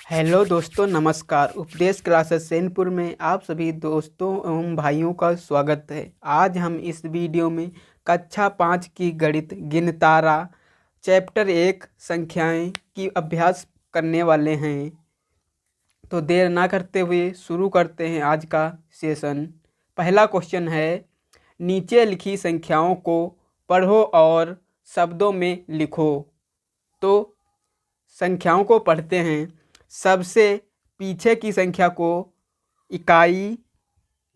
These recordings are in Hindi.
हेलो दोस्तों, नमस्कार। उपदेश क्लासेस सैनपुर में आप सभी दोस्तों एवं भाइयों का स्वागत है। आज हम इस वीडियो में कक्षा 5 की गणित गिनतारा चैप्टर 1 संख्याएं की अभ्यास करने वाले हैं। तो देर ना करते हुए शुरू करते हैं आज का सेशन। पहला क्वेश्चन है, नीचे लिखी संख्याओं को पढ़ो और शब्दों में लिखो। तो संख्याओं को पढ़ते हैं। सबसे पीछे की संख्या को इकाई,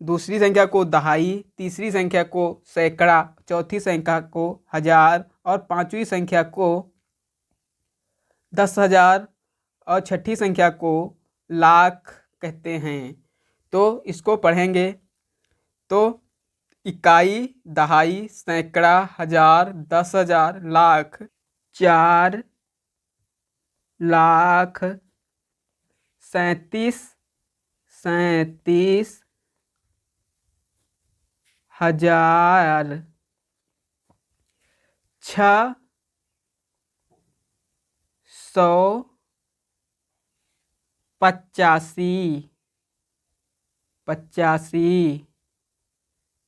दूसरी संख्या को दहाई, तीसरी संख्या को सैकड़ा, चौथी संख्या को हजार और पांचवी संख्या को 10,000 और छठी संख्या को लाख कहते हैं। तो इसको पढ़ेंगे। तो इकाई, दहाई, सैकड़ा, हजार, 10,000, लाख। 4,00,000, 37,000, 685।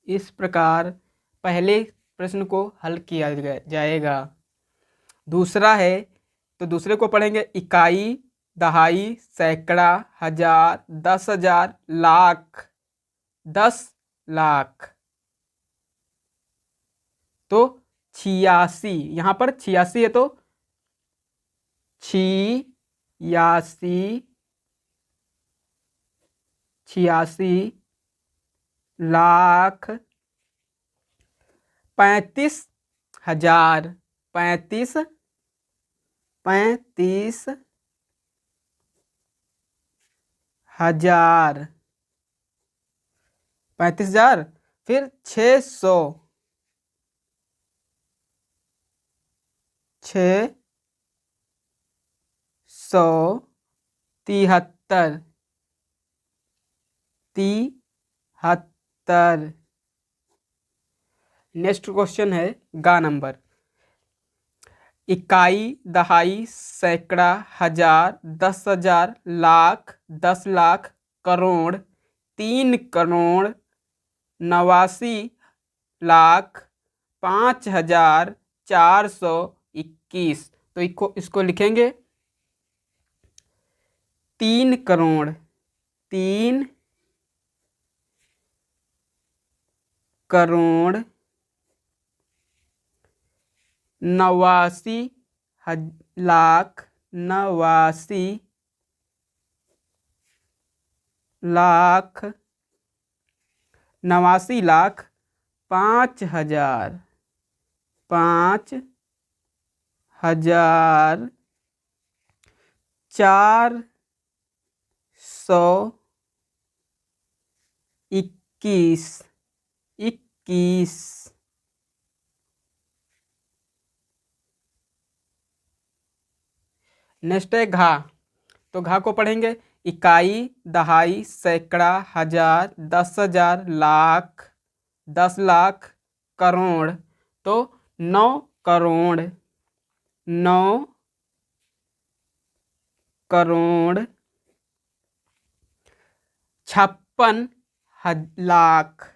इस प्रकार पहले प्रश्न को हल किया जाएगा। दूसरा है, तो दूसरे को पढ़ेंगे। इकाई, दहाई, सैकड़ा, हजार, 10,000, लाख। 10,00,000। तो 86, यहाँ पर 86 है तो 86,00,000, 35,000, 35,000, फिर 600, 673, 73। नेक्स्ट क्वेश्चन है गा नंबर। इकाई, दहाई, सैकड़ा, हजार, 10,000, लाख, 10,00,000, करोड़, 3,89,00,000, 5,421। तो इसको लिखेंगे 3 करोड़, 3,89,00,000, 89,00,000, 5,000, 421, 21। नेक्स्ट है घा। तो घा को पढ़ेंगे। इकाई, दहाई, सैकड़ा, हजार, 10,000, लाख, 10,00,000, करोड़। तो 9 करोड़, 9 करोड़, 56,00,000,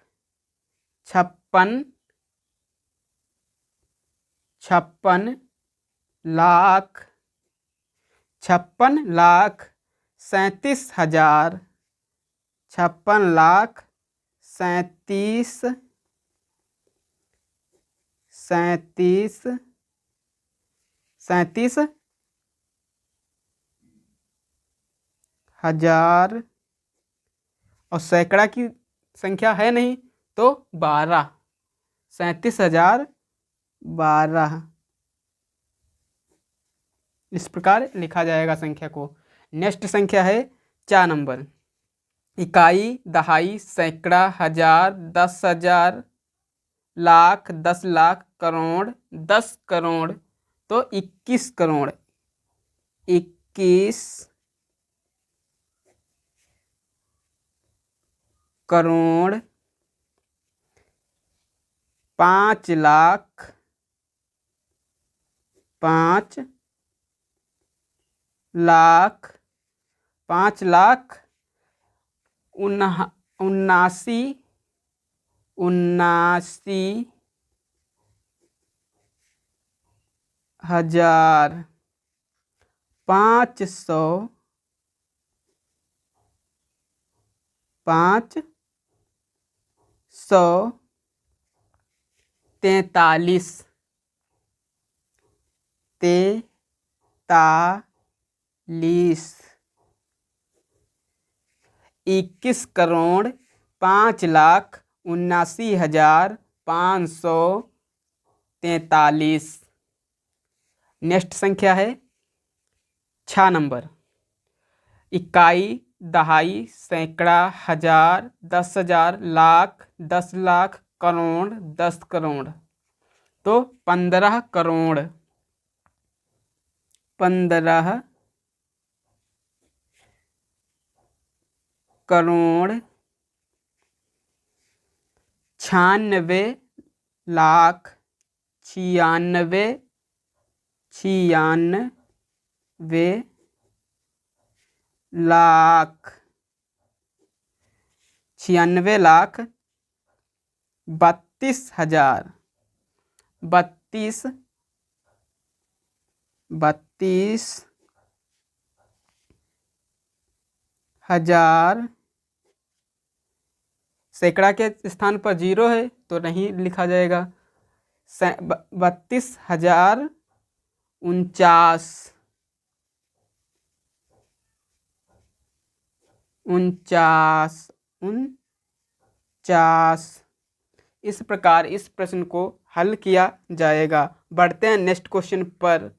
56,00,000, 56,00,000, 37,000, 56,00,000, 37,000 और सैकड़ा की संख्या है नहीं तो 12, 37,012। इस प्रकार लिखा जाएगा संख्या को। नेक्स्ट संख्या है 4 नंबर। इकाई, दहाई, सैकड़ा, हजार, 10,000, लाख, 10,00,000, करोड़, 10 करोड़। तो 21 करोड़, 21 करोड़, 5,00,000, 5,00,000, 5,79,500 543 21,05,79,543। नेक्स्ट संख्या है 6 नंबर। इकाई, दहाई, सैकड़ा, हजार, 10,000, लाख, 10 लाख, करोड़, 10 करोड़। तो 15 करोड़। 15 करोड़ 96 लाख 96 लाख 96 लाख 32,000 32,000। सैकड़ा के स्थान पर 0 है तो नहीं लिखा जाएगा। 32,049 इस प्रकार इस प्रश्न को हल किया जाएगा। बढ़ते हैं नेक्स्ट क्वेश्चन पर,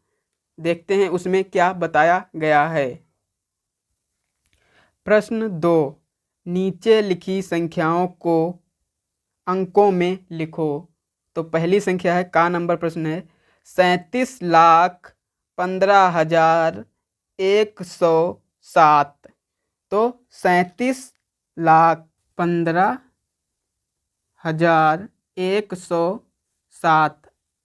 देखते हैं उसमें क्या बताया गया है। प्रश्न 2, नीचे लिखी संख्याओं को अंकों में लिखो। तो पहली संख्या है, का नंबर प्रश्न है 37,15,107। तो 37,15,107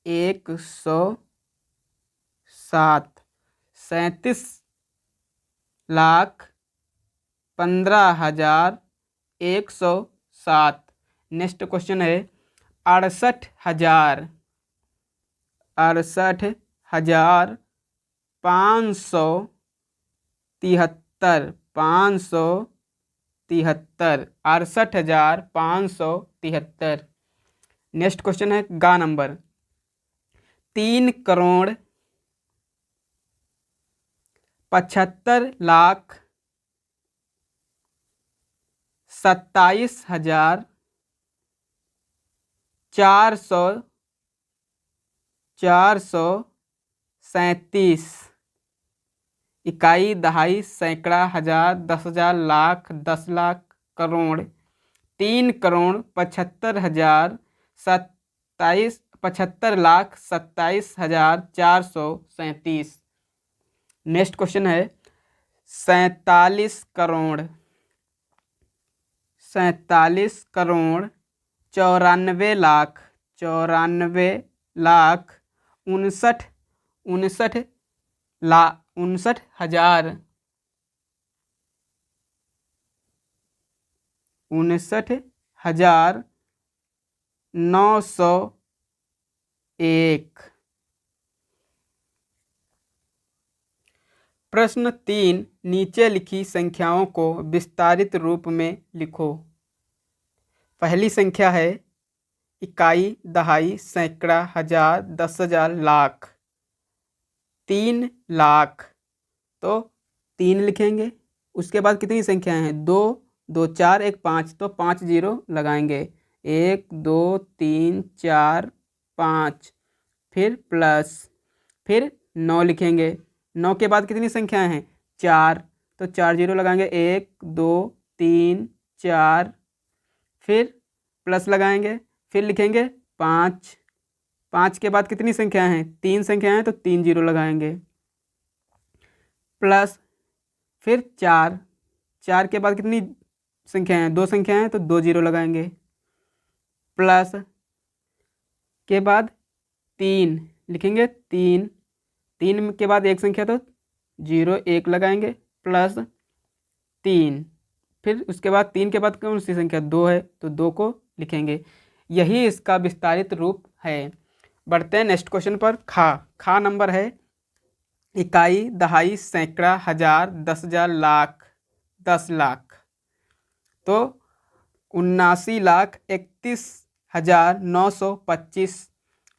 107 37,15,107। नेक्स्ट क्वेश्चन है 68,573 68,573। नेक्स्ट क्वेश्चन है गा नंबर 3,27,437। इकाई, दहाई, सैकड़ा, हजार, 10,000, लाख, 10 लाख, करोड़। 3,75,27,437। नेक्स्ट क्वेश्चन है 47 करोड़ 94 लाख 59,000 59,901। प्रश्न 3, नीचे लिखी संख्याओं को विस्तारित रूप में लिखो। पहली संख्या है इकाई, दहाई, सैकड़ा, हजार, 10,000, लाख। 3 लाख तो 3 लिखेंगे। उसके बाद कितनी संख्याएं हैं? 2 2 4 1 5, तो 5 0 लगाएंगे। 1 2 3 4 5, फिर प्लस, फिर 9 लिखेंगे। 9 के बाद कितनी संख्याएं हैं? 4, तो 4 0 लगाएंगे। 1 2 3 4, फिर प्लस लगाएंगे, फिर लिखेंगे 5। 5 के बाद कितनी संख्याएं हैं? 3 संख्याएं हैं, तो 3 0 लगाएंगे। प्लस, फिर 4। 4 के बाद कितनी संख्याएं हैं? 2 संख्याएं हैं, तो 2 0 लगाएंगे। प्लस के बाद 3 लिखेंगे। 3 के बाद एक संख्या, तो 0 1 लगाएंगे। प्लस 3। फिर उसके बाद 3 के बाद कौन सी संख्या 2 है, तो 2 को लिखेंगे। यही इसका विस्तारित रूप है। बढ़ते हैं नेक्स्ट क्वेश्चन पर। खा नंबर है इकाई, दहाई, सैकड़ा, हजार, 10,000, लाख, 10 लाख। तो 79,31,925।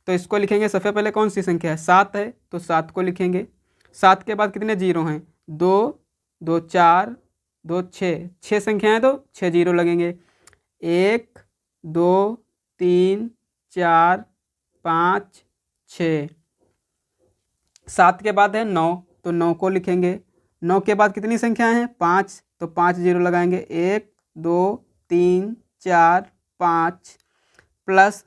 तो इसको लिखेंगे सबसे पहले कौन सी संख्या है, 7 है, तो 7 को लिखेंगे। 7 के बाद कितने जीरो हैं, 2, 2 4, 2 6, 6 संख्याएं तो 6 जीरो लगेंगे। 1, 2, 3, 4, 5, 6। 7 के बाद है 9, तो 9 को लिखेंगे। 9 के बाद कितनी संख्याएं हैं, 5, तो 5 जीरो लगाएंगे। 1, 2, 3, 4, 5 प्लस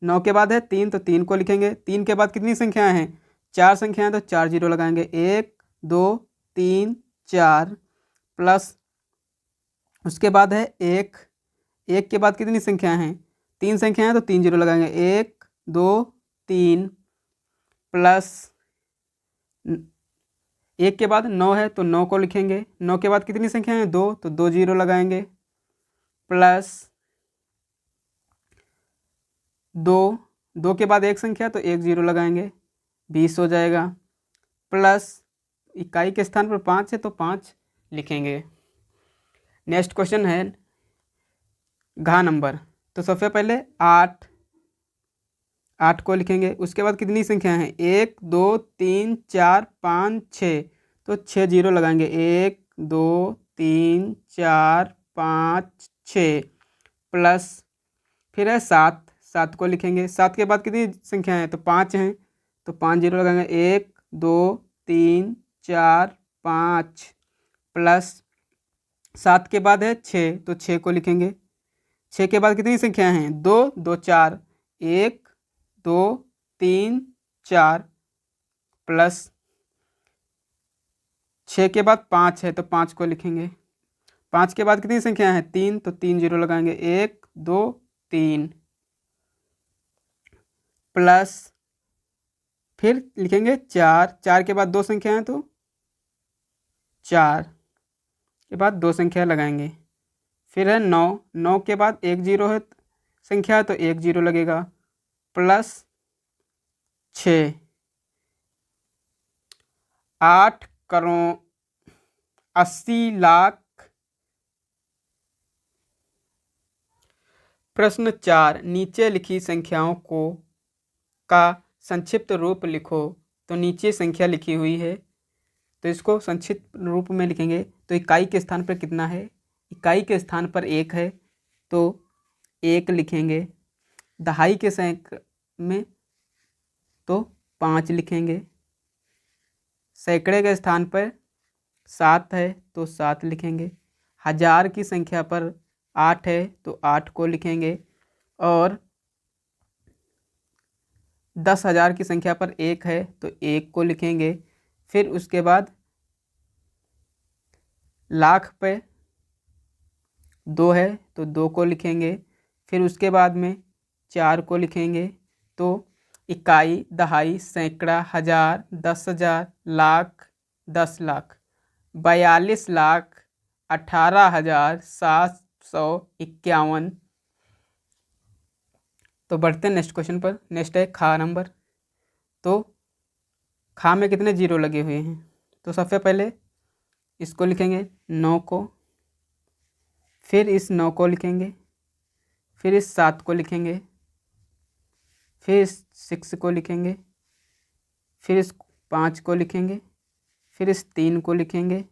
9 के बाद है 3, तो 3 को लिखेंगे। 3 के बाद कितनी संख्याएं हैं, 4 संख्याएं, तो 4 जीरो लगाएंगे। 1, 2, 3, 4 प्लस उसके बाद है 1। 1 के बाद कितनी संख्याएं हैं, 3 संख्याएं, तो 3 जीरो लगाएंगे। 1, 2, 3 प्लस 1 के बाद 9 है, तो 9 को लिखेंगे। 9 के बाद कितनी संख्या है, 2, तो 2 जीरो लगाएंगे। प्लस 2 के बाद एक संख्या, तो 1 जीरो लगाएंगे, 20 हो जाएगा। प्लस इकाई के स्थान पर 5 है, तो 5 लिखेंगे। नेक्स्ट क्वेश्चन है घा नंबर। तो सबसे पहले 8 को लिखेंगे। उसके बाद कितनी संख्या है, 1, 2, 3, 4, 5, 6, तो 6 जीरो लगाएंगे। 1, 2, 3, 4, 5, 6 प्लस फिर है 7 को लिखेंगे। 7 के बाद कितनी संख्या है, तो 5 हैं, तो 5 जीरो लगाएंगे। 1, 2, 3, 4, 5 प्लस 7 के बाद है 6, तो 6 को लिखेंगे। 6 के बाद कितनी संख्या हैं, 2, 2, 4, 1, 2, 3, 4 प्लस 6 के बाद 5 है, तो 5 को लिखेंगे। 5 के बाद कितनी संख्या है, 3, तो 3 जीरो लगाएंगे। 1, 2, 3 प्लस फिर लिखेंगे 4 के बाद 2 संख्या है, तो 4 के बाद 2 संख्या लगाएंगे। फिर है 9 के बाद 1 जीरो है संख्या, तो 1 जीरो लगेगा। प्लस 6, 8,80,00,000। प्रश्न 4, नीचे लिखी संख्याओं का संक्षिप्त रूप लिखो। तो नीचे संख्या लिखी हुई है, तो इसको संक्षिप्त रूप में लिखेंगे। तो इकाई के स्थान पर कितना है, इकाई के स्थान पर 1 है, तो 1 लिखेंगे। दहाई के में तो 5 लिखेंगे। सैकड़े के स्थान पर 7 है, तो 7 लिखेंगे। हजार की संख्या पर 8 है, तो 8 को लिखेंगे। और 10,000 की संख्या पर 1 है, तो 1 को लिखेंगे। फिर उसके बाद लाख पे 2 है, तो 2 को लिखेंगे। फिर उसके बाद में 4 को लिखेंगे। तो इकाई, दहाई, सैकड़ा, हजार, 10,000, लाख, 10 लाख, 42,18,751। तो बढ़ते हैं नेक्स्ट क्वेश्चन पर। नेक्स्ट है खा नंबर। तो खा में कितने जीरो लगे हुए हैं, तो सबसे पहले इसको लिखेंगे 9 को, फिर इस 9 को लिखेंगे, फिर इस 7 को लिखेंगे, फिर इस 6 को लिखेंगे, फिर इस 5 को लिखेंगे, फिर इस 3 को लिखेंगे,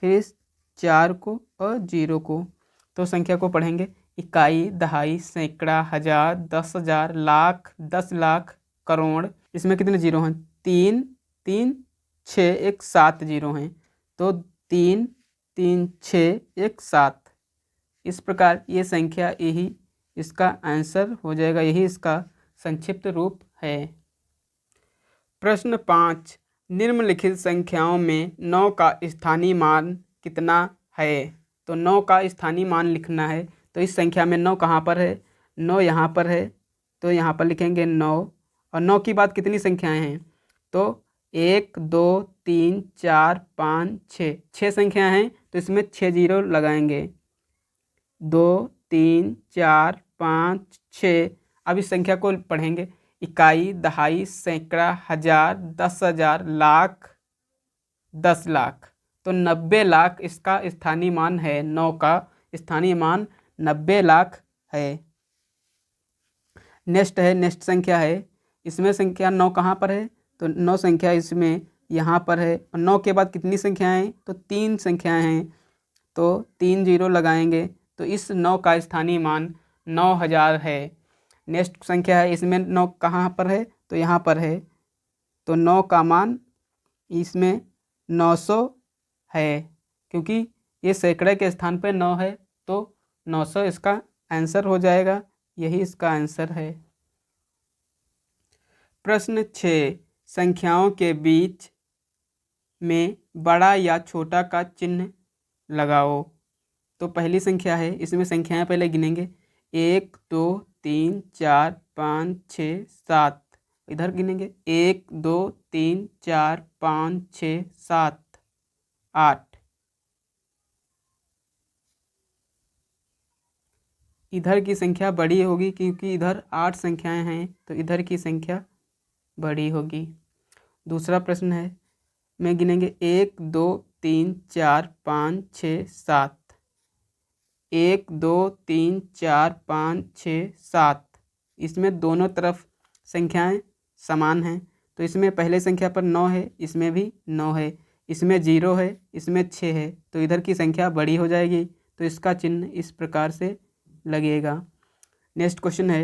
फिर इस 4 को और 0 को। तो संख्या को पढ़ेंगे, इकाई, दहाई, सैकड़ा, हजार, 10,000, लाख, 10 लाख, करोड़। इसमें कितने जीरो हैं, 3, 3, 6, 1, 7 जीरो हैं। तो 3, 3, 6, 1, 7। इस प्रकार ये संख्या, यही इसका आंसर हो जाएगा, यही इसका संक्षिप्त रूप है। प्रश्न 5, निम्नलिखित संख्याओं में 9 का स्थानीय मान कितना है। तो 9 का स्थानीय मान लिखना है। तो इस संख्या में 9 कहाँ पर है, 9 यहाँ पर है, तो यहाँ पर लिखेंगे 9। और 9 की बाद कितनी संख्याएं हैं, तो 1 2 3 4 5 6, 6 संख्या हैं तो इसमें 6 जीरो लगाएंगे। 2 3 4 5 6। अब इस संख्या को पढ़ेंगे। इकाई, दहाई, सैकड़ा, हजार, 10,000, लाख, 10 लाख। तो 90 लाख इसका स्थानीय मान है। 9 का स्थानीय मान 90 लाख है। नेक्स्ट संख्या है। इसमें संख्या 9 कहाँ पर है? तो 9 संख्या इसमें यहाँ पर है। और 9 के बाद कितनी संख्याएं हैं? तो 3 संख्याएं हैं। तो 3 जीरो लगाएंगे। तो इस 9 का स्थानीय मान 9,000 है। नेक्स्ट संख्या है। इसमें 9 कहाँ पर है? तो यहाँ पर है। तो 9 का मान इसमें 900 है, क्योंकि ये सैकड़े के स्थान पे 9 है तो 900 इसका आंसर हो जाएगा। यही इसका आंसर है। प्रश्न 6, संख्याओं के बीच में बड़ा या छोटा का चिन्ह लगाओ। तो पहली संख्या है। इसमें संख्याएं पहले गिनेंगे। 1 2 3 4 5 6 7। इधर गिनेंगे। 1 2 3 4 5 6 7 8। इधर की संख्या बड़ी होगी क्योंकि इधर 8 संख्याएं हैं, तो इधर की संख्या बड़ी होगी। दूसरा प्रश्न है। में गिनेंगे 1 2 3 4 5 6 7। 1 2 3 4 5 6 7। इसमें दोनों तरफ संख्याएं समान हैं, तो इसमें पहले संख्या पर 9 है, इसमें भी 9 है, इसमें 0 है, इसमें 6 है, तो इधर की संख्या बड़ी हो जाएगी। तो इसका चिन्ह इस प्रकार से लगेगा। नेक्स्ट क्वेश्चन है।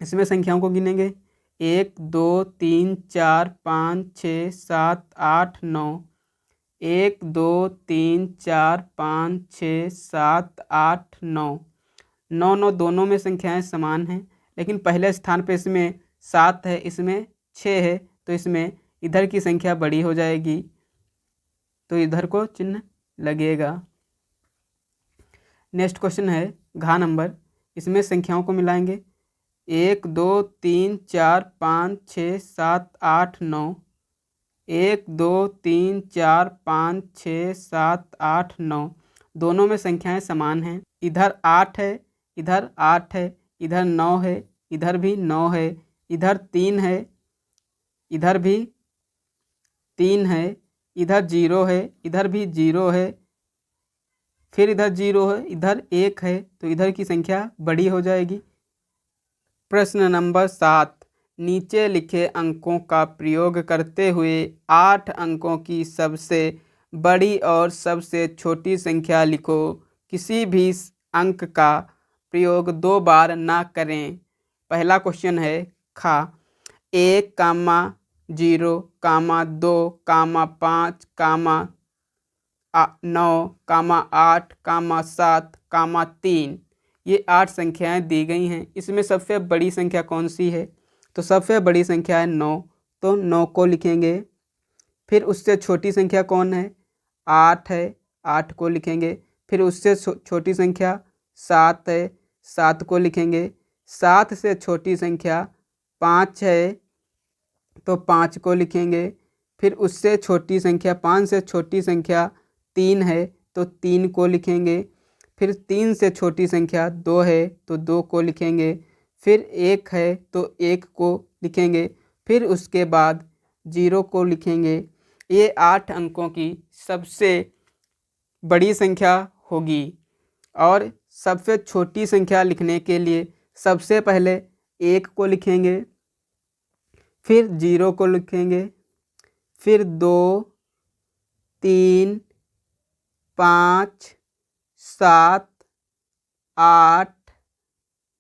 इसमें संख्याओं को गिनेंगे। 1 2 3 4 5 6 7 8 9। 1 2 3 4 5 6 7 8 9। 9 9 दोनों में संख्याएं समान हैं, लेकिन पहले स्थान पे इसमें 7 है, इसमें 6 है, तो इसमें इधर की संख्या बड़ी हो जाएगी, तो इधर को चिन्ह लगेगा। नेक्स्ट क्वेश्चन है घ नंबर। इसमें संख्याओं को मिलाएंगे। 1 2 3 4 5 6 7 8 9। 1 2 3 4 5 6 7 8 9। दोनों में संख्याएं समान हैं। इधर 8 है, इधर 8 है, इधर 9 है, इधर भी 9 है, इधर 3 है, इधर भी 3 है, इधर 0 है, इधर भी 0 है, फिर इधर 0 है, इधर 1 है, तो इधर की संख्या बड़ी हो जाएगी। प्रश्न नंबर 7। नीचे लिखे अंकों का प्रयोग करते हुए 8 अंकों की सबसे बड़ी और सबसे छोटी संख्या लिखो। किसी भी अंक का प्रयोग 2 बार ना करें। पहला क्वेश्चन है खा। 1 कामा 0 कामा 2 कामा 5 कामा 9 कामा 8 कामा 7 कामा 3। ये 8 संख्याएं दी गई हैं। इसमें सबसे बड़ी संख्या कौन सी है? तो सबसे बड़ी संख्या है 9, तो 9 को लिखेंगे। फिर उससे छोटी संख्या कौन है? 8 है, 8 को लिखेंगे। फिर उससे छोटी संख्या 7 है, 7 को लिखेंगे। 7 से छोटी संख्या 5 है, तो 5 को लिखेंगे। फिर उससे छोटी संख्या 5 से छोटी संख्या 3 है, तो 3 को लिखेंगे। फिर 3 से छोटी संख्या 2 है, तो 2 को लिखेंगे। फिर 1 है, तो 1 को लिखेंगे। फिर उसके बाद 0 को लिखेंगे। ये 8 अंकों की सबसे बड़ी संख्या होगी। और सबसे छोटी संख्या लिखने के लिए सबसे पहले 1 को लिखेंगे, फिर 0 को लिखेंगे, फिर 2 3 5 7 8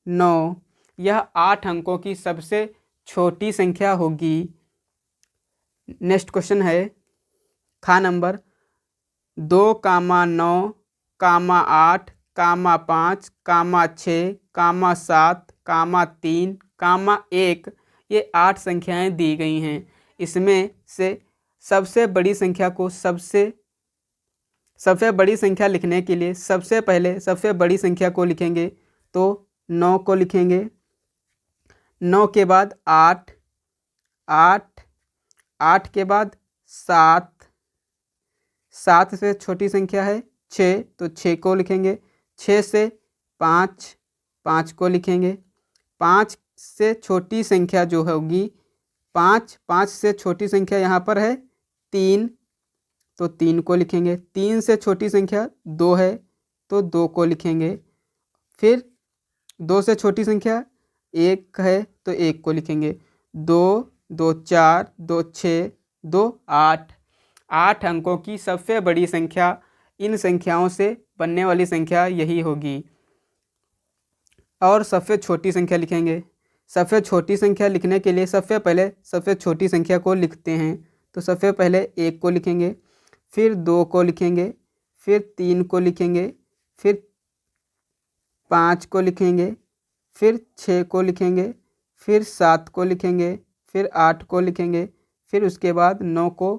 9। यह 8 अंकों की सबसे छोटी संख्या होगी। नेक्स्ट क्वेश्चन है खा नंबर। 2 कामा 9 कामा 8 कामा 5 कामा 6 कामा 7 कामा 3 कामा 1। ये 8 संख्याएं दी गई हैं। इसमें से सबसे बड़ी संख्या को सबसे बड़ी संख्या लिखने के लिए सबसे पहले सबसे बड़ी संख्या को लिखेंगे, तो 9 को लिखेंगे। 9 के बाद 8 8 8 के बाद 7, 7 से छोटी संख्या है 6, तो 6 को लिखेंगे। 6 से 5, 5 को लिखेंगे। 5 से छोटी संख्या जो होगी 5, 5 से छोटी संख्या यहाँ पर है 3, तो 3 को लिखेंगे। 3 से छोटी संख्या 2 है, तो 2 को लिखेंगे। फिर 2 से छोटी संख्या 1 है, तो 1 को लिखेंगे। 2, 2 4, 2 6, 2 8। 8 अंकों की सबसे बड़ी संख्या इन संख्याओं से बनने वाली संख्या यही होगी। और सबसे छोटी संख्या लिखेंगे। सबसे छोटी संख्या लिखने के लिए सबसे पहले सबसे छोटी संख्या को लिखते हैं। तो सबसे पहले 1 को लिखेंगे, फिर 2 को लिखेंगे, फिर 3 को लिखेंगे, फिर 5 को लिखेंगे, फिर 6 को लिखेंगे, फिर 7 को लिखेंगे, फिर 8 को लिखेंगे, फिर उसके बाद 9 को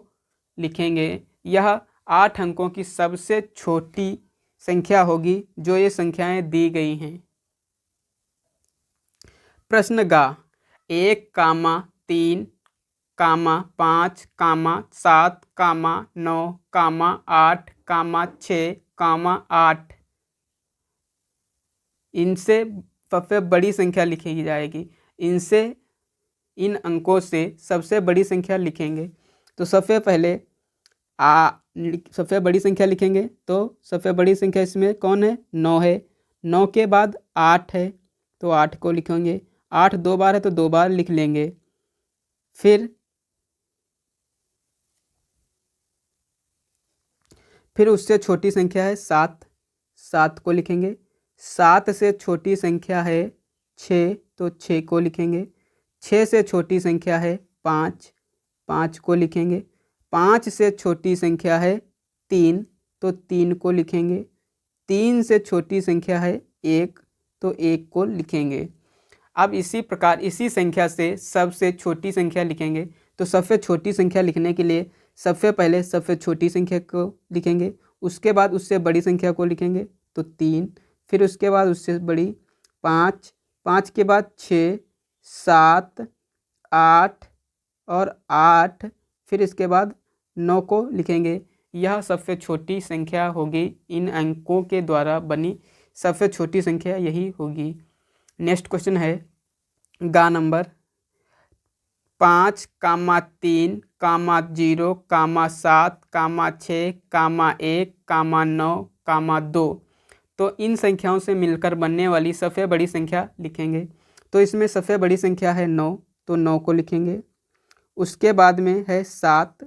लिखेंगे। यह 8 अंकों की सबसे छोटी संख्या होगी जो ये संख्याएं दी गई हैं। प्रश्न गा 1, 3, 5, 7, 9, 8, 6, 8 इनसे सबसे बड़ी संख्या लिखी जाएगी। इनसे इन अंकों से सबसे बड़ी संख्या लिखेंगे। तो सबसे पहले सबसे बड़ी संख्या लिखेंगे। तो सबसे बड़ी संख्या इसमें कौन है? 9 है। 9 के बाद 8 है, तो 8 को लिखेंगे। 8 2 बार है, तो 2 बार लिख लेंगे। फिर उससे छोटी संख्या है 7, 7 को लिखेंगे। 7 से छोटी संख्या है 6, तो 6 को लिखेंगे। 6 से छोटी संख्या है 5, 5 को लिखेंगे। 5 से छोटी संख्या है 3, तो 3 को लिखेंगे। 3 से छोटी संख्या है 1, तो 1 को लिखेंगे। अब इसी प्रकार इसी संख्या से सबसे छोटी संख्या लिखेंगे। तो सबसे छोटी संख्या लिखने के लिए सबसे पहले सबसे छोटी संख्या को लिखेंगे, उसके बाद उससे बड़ी संख्या को लिखेंगे, तो 3, फिर उसके बाद उससे बड़ी 5, 5 के बाद 6, 7, 8 और 8, फिर इसके बाद 9 को लिखेंगे। यह सबसे छोटी संख्या होगी। इन अंकों के द्वारा बनी सबसे छोटी संख्या यही होगी। नेक्स्ट क्वेश्चन है गा नंबर 5, 3, 0, 7, 6, 1, 9, 2। तो इन संख्याओं से मिलकर बनने वाली सबसे बड़ी संख्या लिखेंगे। तो इसमें सबसे बड़ी संख्या है 9, तो 9 को लिखेंगे। उसके बाद में है 7,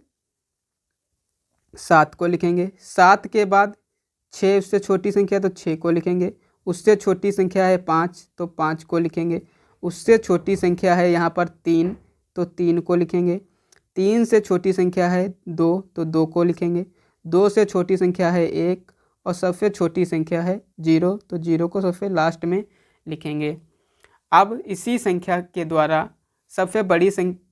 7 को लिखेंगे। 7 के बाद 6, उससे छोटी संख्या, तो 6 को लिखेंगे। उससे छोटी संख्या है 5, तो 5 को लिखेंगे। उससे छोटी संख्या है यहाँ पर 3, तो 3 को लिखेंगे। 3 से छोटी संख्या है 2, तो 2 को लिखेंगे। 2 से छोटी संख्या है 1 और सबसे छोटी संख्या है 0, तो 0 को सबसे लास्ट में लिखेंगे। अब इसी संख्या के द्वारा सबसे बड़ी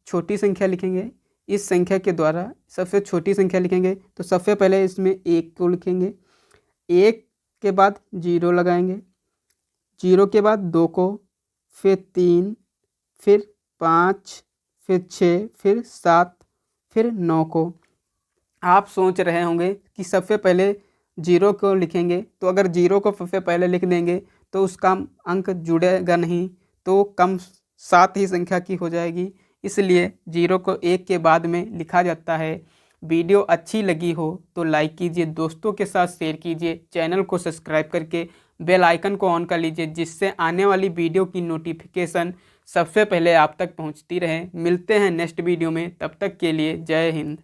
छोटी संख्या लिखेंगे। इस संख्या के द्वारा सबसे छोटी संख्या लिखेंगे। तो सबसे पहले इसमें 1 को लिखेंगे। 1 के बाद 0 लगाएंगे। 0 के बाद 2 को, फिर 3, फिर 5, फिर 6, फिर 7, फिर 9 को। आप सोच रहे होंगे कि सबसे पहले 0 को लिखेंगे, तो अगर 0 को सबसे पहले लिख देंगे तो उसका अंक जुड़ेगा नहीं, तो कम 7 ही संख्या की हो जाएगी। इसलिए 0 को 1 के बाद में लिखा जाता है। वीडियो अच्छी लगी हो तो लाइक कीजिए, दोस्तों के साथ शेयर कीजिए, चैनल को सब्सक्राइब करके बेल आइकन को ऑन कर लीजिए, जिससे आने वाली वीडियो की नोटिफिकेशन सबसे पहले आप तक पहुंचती रहे। मिलते हैं नेक्स्ट वीडियो में, तब तक के लिए जय हिंद।